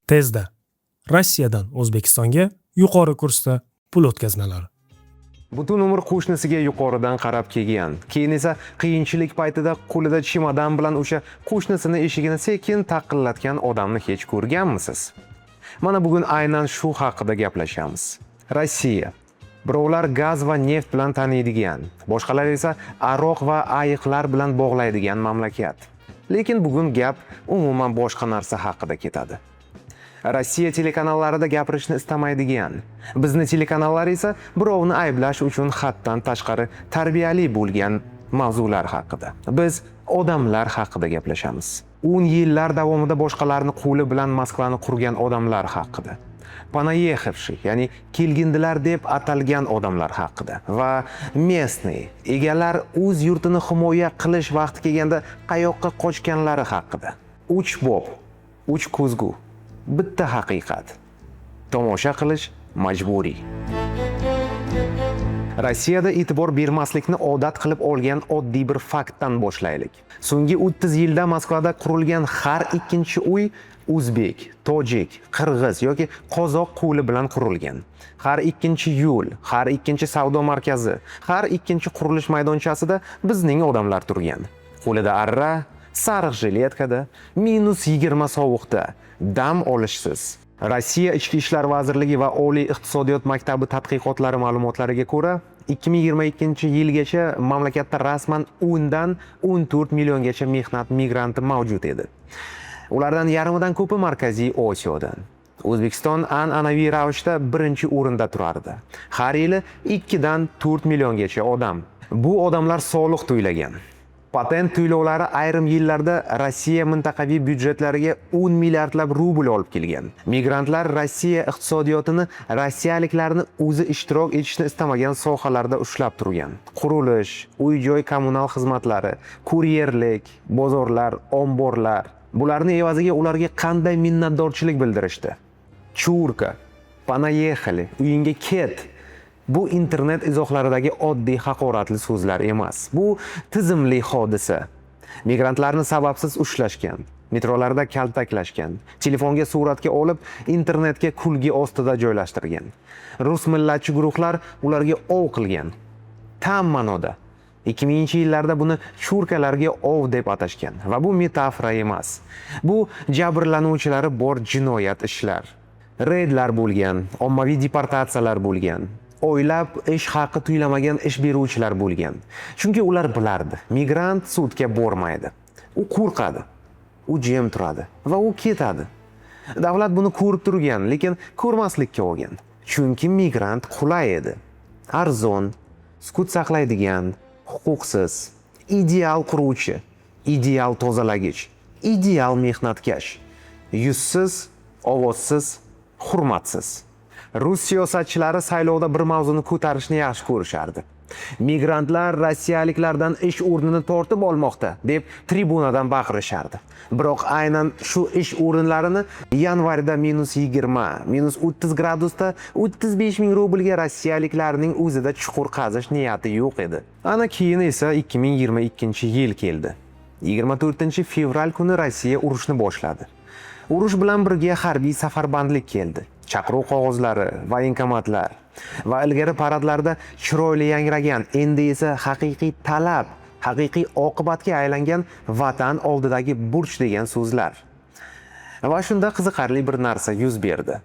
Tezda Rossiyadan O'zbekistonga yuqori kursda pul o'tkazmalari. Butun umr qo'shnisiga yuqoridan qarab kelgan. Keyin esa qiyinchilik paytida qo'lida chimodan bilan o'sha qo'shnisini eshigini sekin taqillatgan odamni hech ko'rganmisiz? Mana bugun aynan shu haqida gaplashamiz. Rossiya. Birovlar gaz va neft bilan taniydigan, boshqalar esa aroq va ayiqlar bilan bog'laydigan mamlakat. Lekin bugun gap umuman boshqa narsa haqida ketadi. Rossiya telekanallarida gapirishni istamaydigan, bizni telekanallar esa birovni ayblash uchun haddan tashqari tarbiyali bo'lgan mavzular haqida. Biz odamlar haqida gaplashamiz. 10 yillar davomida boshqalarni qo'li bilan Moskvani qurgan odamlar haqida. Panayehovshi, ya'ni kelgindilar deb atalgan odamlar haqida va местный, egalar o'z yurtini himoya qilish vaqti kelganda qayoqqa qochganlari haqida. 3 bob, 3 ko'zgu. Bitta haqiqat. Tomosha qilish majburiy. Rossiyada e'tibor bermaslikni odat qilib olgan oddiy bir faktdan boshlaylik. So'nggi 30 yilda Moskvada qurilgan har ikkinchi uy o'zbek, tojik, qirg'iz yoki qozoq qo'li bilan qurilgan. Har ikkinchi yo'l, har ikkinchi savdo markazi, har ikkinchi qurilish maydonchasida bizning odamlar turgan. Qo'lida arra, sariq jiletkada, -20 sovuqda dam olishsiz. Rossiya Ichki ishlar vazirligi va Oliy iqtisodiyot maktabi tadqiqotlari ma'lumotlariga ko'ra, 2022-yilgacha mamlakatda rasman 10 dan 14 milliongacha mehnat migranti mavjud edi. Ulardan yarmidan ko'pi Markaziy Osiyodan. O'zbekiston an'anaviy ravishda birinchi o'rinda turardi. Har yili 2 dan 4 milliongacha odam. Bu odamlar soliq to'lagan. Patent to'lovlari ayrim yillarda Rossiya mintaqaviy byudjetlariga 10 milliardlab rubl olib kelgan. Migrantlar Rossiya iqtisodiyotini rossiyaliklarni o'zi ishtirok etishni istamagan sohalarda ushlab turgan. Qurilish, uy-joy kommunal xizmatlari, kuryerlik, bozorlar, omborlar. Bularning evaziga ularga qanday minnatdorchilik bildirishdi? Churka, panayexali, uyingga ket. Bu internet izohlaridagi oddiy haqoratli so'zlar emas. Bu tizimli hodisa. Migrantlarni sababsiz ushlashgan, metrolarda kaltaklashgan, telefonga suratga olib, internetga kulgi ostida joylashtirgan. Rus millatchi guruhlar ularga ov qilgan. Tam ma'noda 2000-yillarda buni churkalarga ov deb atashgan va bu metafora emas. Bu jabrlanuvchilari bor jinoyat ishlar. Reydlar bo'lgan, ommaviy deportatsiyalar bo'lgan. Oylab ish haqi to'lamagan ish beruvchilar bo'lgan. Chunki ular bilardi, migrant sudga bormaydi. U qo'rqadi. U jim turadi va u ketadi. Davlat buni ko'rib turgan, lekin ko'rmaslikka olgan. Chunki migrant qulay edi. Arzon, sukut saqlaydigan, huquqsiz, ideal quruvchi, ideal tozalagich, ideal mehnatkash, yuzsiz, ovozsiz, hurmatsiz. Rus siyosatchilari saylovda bir mavzuni ko'tarishni yaxshi ko'rishardi. Migrantlar rossiyaliklardan ish o'rnini tortib olmoqda deb tribunadan baqirishardi. Biroq aynan shu ish o'rinlarini yanvarda -20, -30 gradusda 35 ming rublga rossiyaliklarning o'zida chuqur qazish niyati yo'q edi. Ana keyin esa 2022-yil keldi. 24-fevral kuni Rossiya urushni boshladi. Urush bilan birga harbiy safarbarlik keldi. Chaqiruv qog'ozlari, voyenkomatlar va ilgari paradlarda chiroyli yangragan, endi esa haqiqiy talab, haqiqiy oqibatga aylangan vatan oldidagi burch degan so'zlar. Va shunda qiziqarli bir narsa yuz berdi.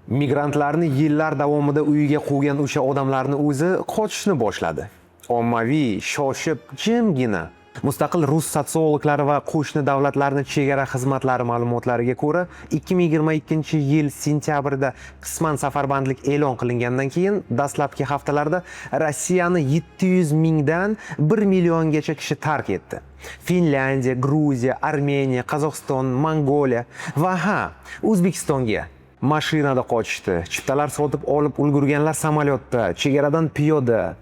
Migrantlarni yillar davomida uyiga qo'ygan o'sha odamlarni o'zi qochishni boshladi. Ommaviy, shoshib, jimgina. Mustaqil rus sotsiologlari va qo'shni davlatlarning chegara xizmatlari ma'lumotlariga ko'ra, 2022-yil sentyabrda qisman safarbarlik e'lon qilingandan keyin dastlabki haftalarda Rossiyani 700 mingdan 1 milliongacha kishi tark etdi. Finlyandiya, Gruziya, Armeniya, Qozog'iston, Mongoliya va O'zbekistonga mashinada qochishdi. Chiptalar sotib olib ulgurganlar samolyotda, chegaradan piyoda,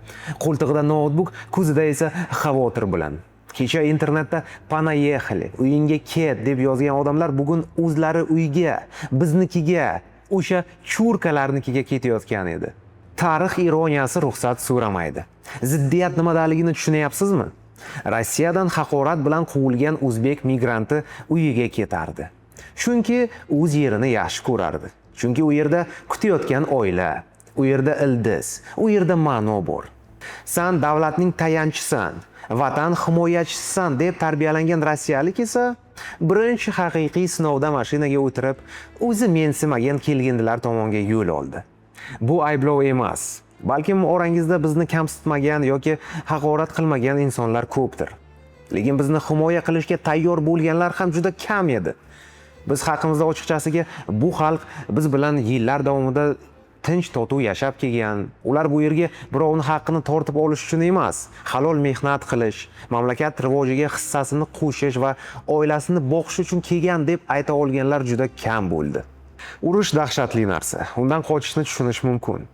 qo'ltig'ida noutbuk, ko'zida esa xavotir bilan. Kecha internetda panayexali, uyingga ket deb yozgan odamlar bugun o'zlari uyga, biznikiga, o'sha churkalarnikiga ketayotgan edi. Tarix ironiyasi ruxsat so'ramaydi. Ziddiyat nimadaligini tushunyapsizmi? Rossiyadan haqorat bilan quvilgan o'zbek migranti uyiga ketardi. Chunki o'z yerini yaxshi ko'rardi. Chunki u yerda kutayotgan oila, u yerda ildiz, u yerda ma'no bor. Sen davlatning tayanchisan, vatan himoyachisisan deb tarbiyalangan rossiyalik esa birinchi haqiqiy sinovda mashinaga o'tirib, o'zi mensimagan kelgindilar tomonga yo'l oldi. Bu ayblov emas. Balkim orangizda bizni kamsitmagan yoki haqorat qilmagan insonlar ko'pdir. Lekin bizni himoya qilishga tayyor bo'lganlar ham juda kam edi. Biz haqimizda ochiqchasiga bu xalq biz bilan yillar davomida tinch totuv yashab kelgan. Ular bu yerga birovning haqqini tortib olish uchun emas, halol mehnat qilish, mamlakat rivojiga hissasini qo'shish va oilasini boqish uchun kelgan deb ayta olganlar juda kam bo'ldi. Urush dahshatli narsa. Undan qochishni tushunish mumkin.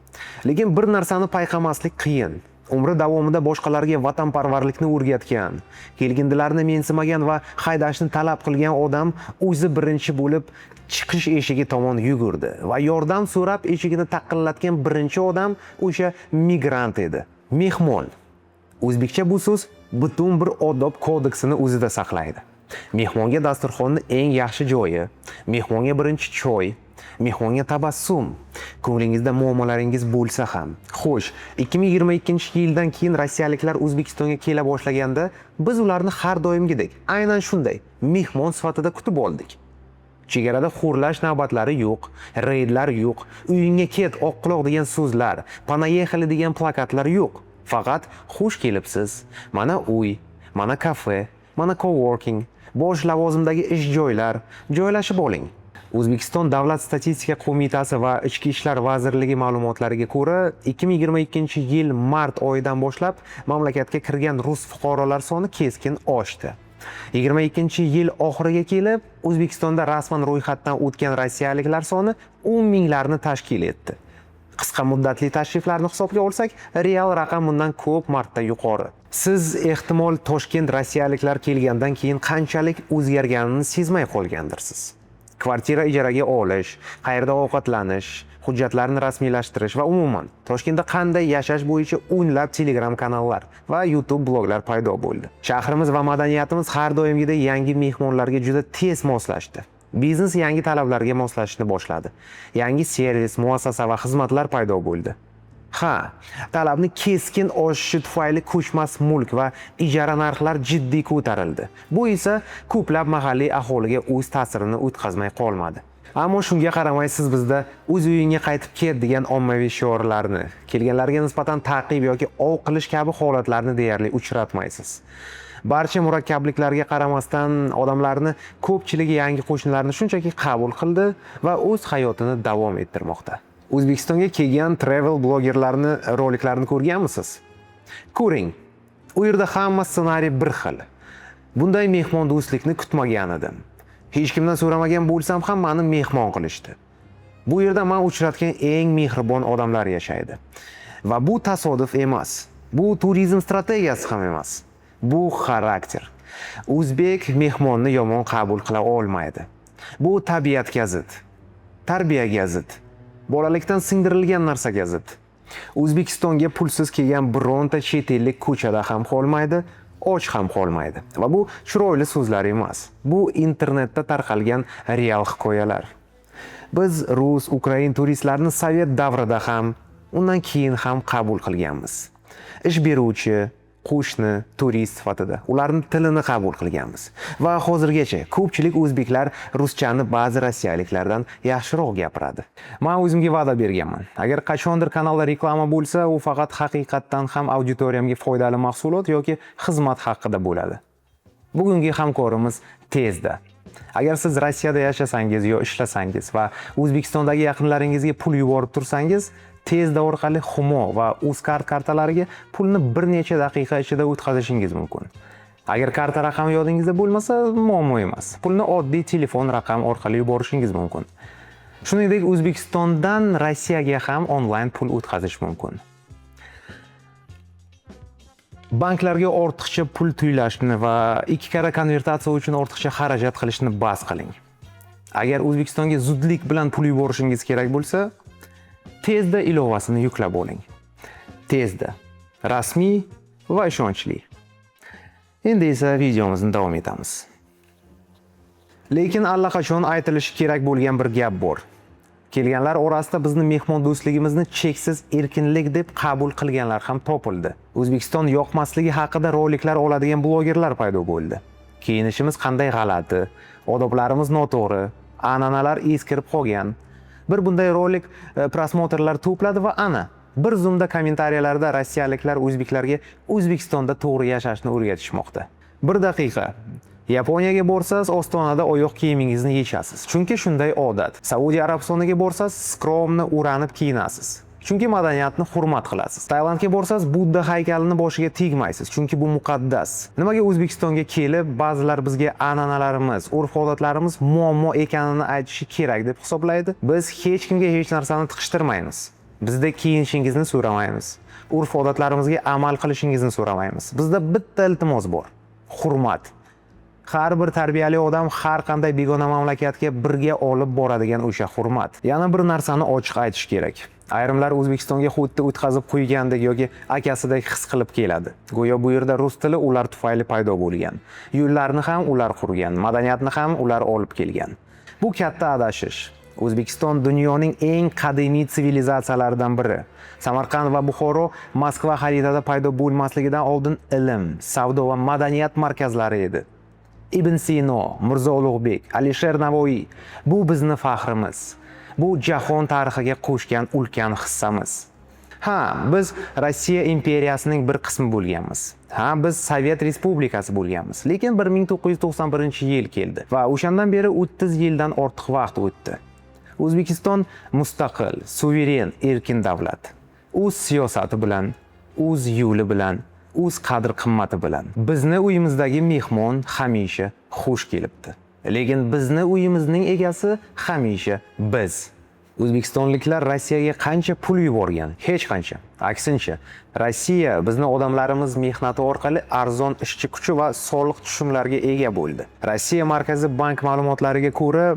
Lekin bir narsani payqamaslik qiyin. Umri davomida boshqalarga vatanparvarlikni o'rgatgan, kelgindilarni mensimagan va haydashni talab qilgan odam o'zi birinchi bo'lib chiqish eshigi tomon yugurdi va yordam so'rab eshigini taqillatgan birinchi odam o'sha migrant edi. Mehmon. O'zbekcha bu so'z butun bir odob kodeksini o'zida saqlaydi. Mehmonga dasturxonni eng yaxshi joyi, mehmonga birinchi choy, mehmonga tabassum, ko'nglingizda muammolaringiz bo'lsa ham. Xo'sh, 2022-yildan keyin rossiyaliklar O'zbekistonga kela boshlaganda biz ularni har doimgidek aynan shunday mehmon sifatida kutib oldik. Chegarada xo'rlash navbatlari yo'q, reydlar yo'q, uyingga ket, oqquloq degan so'zlar, panayexali degan plakatlar yo'q. Faqat xush kelibsiz. Mana uy, mana kafe, mana coworking, bosh lavozimdagi ish joylar, joylashib oling. O'zbekiston Davlat statistika qo'mitasi va Ichki ishlar vazirligi ma'lumotlariga ko'ra, 2022-yil mart oyidan boshlab mamlakatga kirgan rus fuqarolar soni keskin oshdi. 22-yil oxiriga kelib, O'zbekistonda rasman ro'yxatdan o'tgan rossiyaliklar soni 10 minglarni tashkil etdi. Qisqa muddatli tashriflarni hisobga olsak, real raqam bundan ko'p marta yuqori. Siz ehtimol Toshkent rossiyaliklar kelgandan keyin qanchalik o'zgarganini sezmay qolgandirsiz. Kvartira ijaraga olish, qayerda ovqatlanish, hujjatlarni rasmiylashtirish va umuman Toshkentda qanday yashash bo'yicha o'nlab Telegram kanallar va YouTube bloglar paydo bo'ldi. Shahrimiz va madaniyatimiz har doimgidek yangi mehmonlarga juda tez moslashdi. Biznes yangi talablarga moslashni boshladi. Yangi servis, muassasa va xizmatlar paydo bo'ldi. Talabni keskin oshishi tufayli ko'chmas mulk va ijara narxlari jiddiy ko'tarildi. Bu esa ko'plab mahalliy aholiga o'z ta'sirini o'tkazmay qolmadi. Ammo shunga qaramay siz bizda o'z uyingga qaytib ket degan ommaviy shiorlarni, kelganlarga nisbatan ta'qib yoki ov qilish kabi holatlarni deyarli uchratmaysiz. Barcha murakkabliklarga qaramasdan odamlarni ko'pchiligi yangi qo'shnilarni shunchaki qabul qildi va o'z hayotini davom ettirmoqda. O'zbekistonga kelgan travel blogerlarni roliklarini ko'rganmisiz? Ko'ring. U yerda hamma ssenariy bir xil. Bunday mehmon do'stlikni kutmagan edim. Hech kimdan so'ramagan bo'lsam ham meni mehmon qilishdi. Bu yerda men uchratgan eng mehribon odamlar yashaydi. Va bu tasodif emas. Bu turizm strategiyasi ham emas. Bu xarakter. O'zbek mehmonni yomon qabul qila olmaydi. Bu tabiatga zid, tarbiyaga zid, bolalikdan singdirilgan narsaga zid. O'zbekistonga pulsiz kelgan bironta chet ellik ko'chada ham qolmaydi, och ham qolmaydi. Va bu chiroyli so'zlar emas. Bu internetda tarqalgan real hikoyalar. Biz rus, ukrain turistlarni sovet davrida ham, undan keyin ham qabul qilganmiz. Ish beruvchi, qo'shni, turist sifatida ularning tilini qabul qilganmiz. Va hozirgacha ko'pchilik o'zbeklar ruschani ba'zi rossiyaliklardan yaxshiroq gapiradi. Men o'zimga va'da berganman. Agar qachondir kanalda reklama bo'lsa, u faqat haqiqatdan ham auditoriyamga foydali mahsulot yoki xizmat haqida bo'ladi. Bugungi hamkorimiz Tezda. Agar siz Rossiyada yashasangiz yo ishlasangiz va O'zbekistondagi yaqinlaringizga pul yuborib tursangiz, Tezda orqali Humo va Uzcard kartalariga pulni bir necha daqiqa ichida o'tkazishingiz mumkin. Agar karta raqami yodingizda bo'lmasa, muammo emas. Pulni oddiy telefon raqami orqali yuborishingiz mumkin. Shuningdek, O'zbekistondan Rossiyaga ham onlayn pul o'tkazish mumkin. Banklarga ortiqcha pul to'lashni va 2 karra konvertatsiya uchun ortiqcha xarajat qilishni bas qiling. Agar O'zbekistonga zudlik bilan pul yuborishingiz kerak bo'lsa, Tezda ilovasini yuklab oling. Tezda, rasmiy va ishonchli. Endi esa videomizni davom etamiz. Lekin allaqachon aytilishi kerak bo'lgan bir gap bor. Kelganlar orasida bizni mehmondo'stligimizni cheksiz erkinlik deb qabul qilganlar ham topildi. O'zbekiston yoqmasligi haqida roliklar oladigan blogerlar paydo bo'ldi. Kiyinishimiz qanday g'alati, odoblarimiz noto'g'ri, an'analar eskirib qolgan. Bir bunday rolik prosmotrlar to'pladi va ana bir zumda kommentariyalarda rossiyaliklar o'zbeklarga O'zbekistonda to'g'ri yashashni o'rgatishmoqda. Bir daqiqa. Yaponiyaga borsangiz, ostonada oyoq kiyimingizni yechasiz. Chunki shunday odat. Saudiya Arabistoniga borsangiz, skromni o'ranib kiyinasiz. Chunki madaniyatni hurmat qilasiz. Tailandga borsangiz, Budda haykalini boshiga tegmaysiz, chunki bu muqaddas. Nimaga O'zbekistonga kelib, ba'zilar bizga an'analarimiz, urf-odatlarimiz muammo ekanini aytishi kerak deb hisoblaydi? Biz hech kimga hech narsani tiqishtirmaymiz. Bizda kiyinishingizni so'ramaymiz. Urf-odatlarimizga amal qilishingizni so'ramaymiz. Bizda bitta iltimos bor: hurmat. Har bir tarbiyali odam har qanday begona mamlakatga birga olib boradigan o'sha hurmat. Yana bir narsani ochiq aytish kerak. Ayrimlar O'zbekistonga xuddi o'tkazib qo'ygandek yoki akasidek his qilib keladi. Go'yo bu yerda rus tili ular tufayli paydo bo'lgan. Yo'llarni ham ular qurgan, madaniyatni ham ular olib kelgan. Bu katta adashish. O'zbekiston dunyoning eng qadimiy sivilizatsiyalaridan biri. Samarqand va Buxoro Moskva xaritada paydo bo'lmasligidan oldin ilm, savdo va madaniyat markazlari edi. Ibn Sino, Mirzo Ulug'bek, Alisher Navoiy bu bizni faxrimiz. Bu jahon tarixiga qo'shgan ulkan hissamiz. Ha, biz Rossiya imperiyasining bir qismi bo'lganmiz. Ha, biz Sovet Respublikasi bo'lganmiz. Lekin 1991-yil keldi va o'shandan beri 30 yildan ortiq vaqt o'tdi. O'zbekiston mustaqil, suveren, erkin davlat. O'z siyosati bilan, o'z yo'li bilan, o'z qadr-qimmati bilan bizni uyimizdagi mehmon hamisha xush kelibdi. Lekin bizni uyimizning egasi hamisha biz. O'zbekistonliklar Rossiyaga qancha pul yuborgan? Hech qancha. Aksincha, Rossiya bizni odamlarimiz mehnati orqali arzon ishchi kuchi va soliq tushumlariga ega bo'ldi. Rossiya Markaziy bank ma'lumotlariga ko'ra,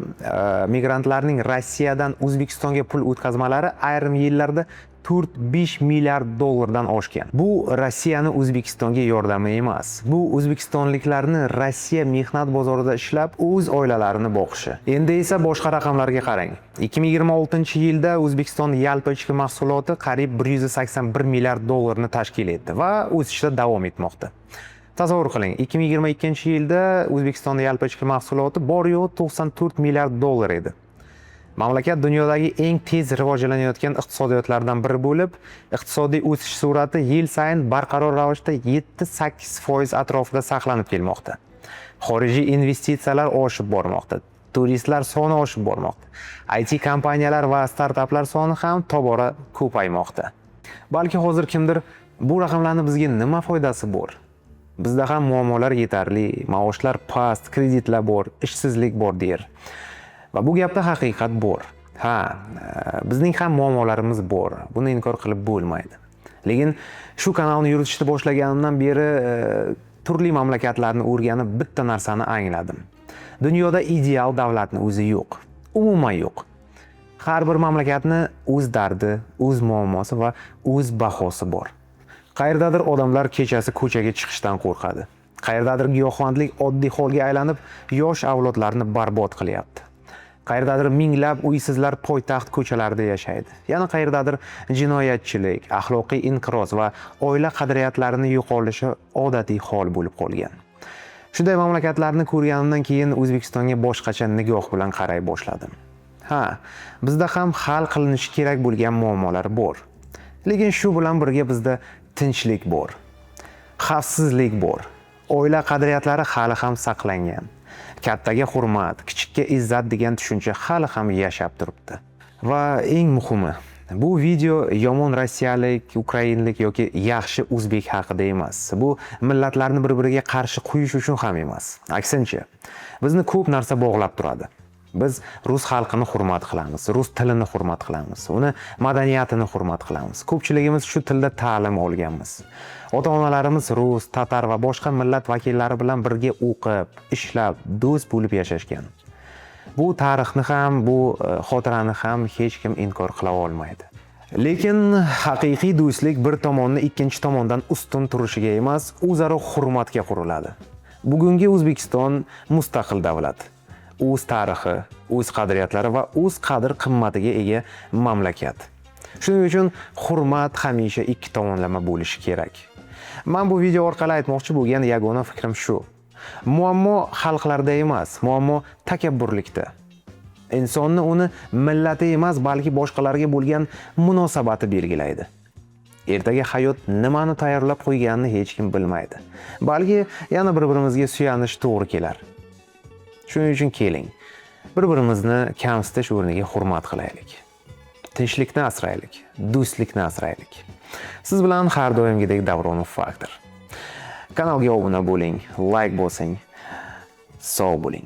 migrantlarning Rossiyadan O'zbekistonga pul o'tkazmalari ayrim yillarda 4-5 milliard dollardan oshgan. Bu Rossiyani O'zbekistonga yordami emas. Bu o'zbekistonliklarni Rossiya mehnat bozorida ishlab, o'z oilalarini boqishi. Endi esa boshqa raqamlarga qarang. 2026-yilda O'zbekiston yalpi ichki mahsuloti qariyb 181 milliard dollarni tashkil etdi va o'sishda davom etmoqda. Tasavvur qiling, 2022-yilda O'zbekistonda yalpi ichki mahsuloti bor-yo'q 94 milliard dollar edi. Mamlakat dunyodagi eng tez rivojlanayotgan iqtisodiyotlardan biri bo'lib, iqtisodiy o'sish sur'ati yil sayin barqaror ravishda 7-8% atrofida saqlanib kelmoqda. Xorijiy investitsiyalar oshib bormoqda. Turistlar soni oshib bormoqda. IT kompaniyalar va startaplar soni ham tobora ko'paymoqda. Balki hozir kimdir bu raqamlarni bizga nima foydasi bor? Bizda ham muammolar yetarli, maoshlar past, kreditlar bor, ishsizlik bor der. Va bu gapda haqiqat bor. Ha, bizning ham muammolarimiz bor. Buni inkor qilib bo'lmaydi. Lekin shu kanalni yuritishni boshlaganimdan beri turli mamlakatlarni o'rganib bitta narsani angladim. Dunyoda ideal davlatning o'zi yo'q. Umuman yo'q. Har bir mamlakatning o'z dardi, o'z muammosi va o'z bahosi bor. Qayerdadir odamlar kechasi ko'chaga chiqishdan qo'rqadi. Qayerdadir giyohvandlik oddiy holga aylanib, yosh avlodlarni barbod qilyapti. Qayerdadir minglab uysizlar poytaxt ko'chalarida yashaydi. Yana qayerdadir jinoyatchilik, axloqiy inqiroz va oila qadriyatlarini yo'qolishi odatiy hol bo'lib qolgan. Shunday mamlakatlarni ko'rganimdan keyin O'zbekistonga boshqacha nigoh bilan qaray boshladim. Ha, bizda ham hal qilinishi kerak bo'lgan muammolar bor. Lekin shu bilan birga bizda tinchlik bor. Xavfsizlik bor. Oila qadriyatlari hali ham saqlangan. Kattaga hurmat, kichikka izzat degan tushuncha hali ham yashab turibdi. Va eng muhimi, bu video yomon rossiyalik, ukrainlik yoki yaxshi o'zbek haqida emas. Bu millatlarni bir-biriga qarshi qo'yish uchun ham emas. Aksincha, bizni ko'p narsa bog'lab turadi. Biz rus xalqini hurmat qilamiz, rus tilini hurmat qilamiz, uni madaniyatini hurmat qilamiz. Ko'pchiligimiz shu tilda ta'lim olganmiz. Ota-onalarimiz rus, tatar va boshqa millat vakillari bilan birga o'qib, ishlab, do'st bo'lib yashashgan. Bu tarixni ham, bu xotirani ham hech kim inkor qila olmaydi. Lekin haqiqiy do'stlik bir tomonni ikkinchi tomondan ustun turishiga emas, o'zaro hurmatga quriladi. Bugungi O'zbekiston mustaqil davlat. o'z tarixi, o'z qadriyatlari va o'z qadr-qimmatiga ega mamlakat. Shuning uchun hurmat hamisha ikki tomonlama bo'lishi kerak. Men bu video orqali aytmoqchi bo'lgan yagona fikrim shu. Muammo xalqlarda emas, muammo takabburlikda. Insonni uni millati emas, balki boshqalarga bo'lgan munosabati belgilaydi. Ertaga hayot nimani tayyorlab qo'yganini hech kim bilmaydi. Balki yana bir-birimizga suyanish to'g'ri kelar. Shuning uchun keling, bir-birimizni kamsitish o'rniga hurmat qilaylik. Tinchlikni asraylik, do'stlikni asraylik. Siz bilan har doimgidek Davronov Faktor. Kanalga obuna bo'ling, like bosing. Sog' bo'ling.